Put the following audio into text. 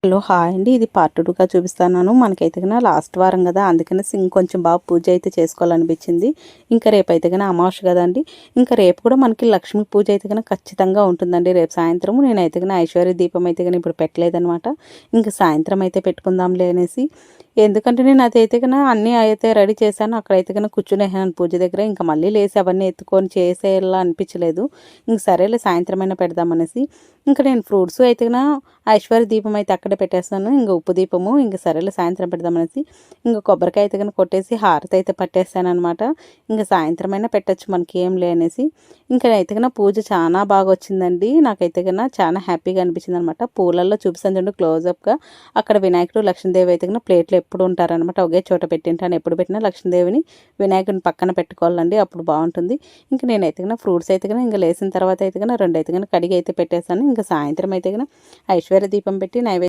Hello hi అండి. ఇది part 2గా చూపిస్తున్నాను. మనకైతే కన్నా లాస్ట్ వారం కదా, అందుకని కొంచెం బాగా పూజ అయితే చేసుకోవాలనిపించింది. ఇంకా రేపు అయితే కన్నా అమావాస్య కదండి. ఇంకా రేపు కూడా మనకి లక్ష్మీ పూజ అయితే కన్నా ఖచ్చితంగా ఉంటుందండి. రేపు సాయంత్రం నేనైతే కన్నా ఐశ్వర్య దీపం అయితే కానీ ఇప్పుడు పెట్టలేదనమాట. ఇంకా సాయంత్రం అయితే పెట్టుకుందాంలే అనేసి, ఎందుకంటే నేను అదైతే కన్నా అన్నీ అయితే రెడీ చేశాను. అక్కడైతే కన్నా కూర్చునేసాను పూజ దగ్గర. ఇంకా మళ్ళీ లేసి అవన్నీ ఎత్తుకొని చేసేలా అనిపించలేదు. ఇంక సరేలే సాయంత్రం అయినా పెడదామనేసి, ఇంకా నేను ఫ్రూట్స్ అయితే కన్నా ఐశ్వర్య దీపం అయితే అక్కడే పెట్టేస్తాను. ఇంకా ఉప్పు దీపము ఇంకా సరేలే సాయంత్రం పెడదామనేసి, ఇంకా కొబ్బరికాయ అయితే కనుక కొట్టేసి హారతి అయితే పట్టేస్తాను అనమాట. ఇంకా సాయంత్రం అయినా పెట్టచ్చు మనకి ఏం లే అనేసి. ఇంకా అయితే కన్నా పూజ చాలా బాగా వచ్చిందండి. నాకైతే కన్నా చాలా హ్యాపీగా అనిపించింది అనమాట. పూలల్లో చూపిస్తాను చూడండి క్లోజప్గా. అక్కడ వినాయకుడు లక్ష్మీదేవి అయితే కన్నా ప్లేట్లు ఎప్పుడు ఉంటారనమాట. ఒకే చోట పెట్టింటాను. ఎప్పుడు పెట్టినా లక్ష్మీదేవిని వినాయకుడిని పక్కన పెట్టుకోవాలండి, అప్పుడు బాగుంటుంది. ఇంకా నేనైతే కన్నా ఫ్రూట్స్ అయితే కన్నా ఇంకా లేసిన తర్వాత అయితే కన్నా 2 అయితే కన్నా కడిగి అయితే పెట్టేస్తాను. ఇంకా సాయంత్రం అయితే కన్నా ఐశ్వర్య దీపం పెట్టి నైవేద్యం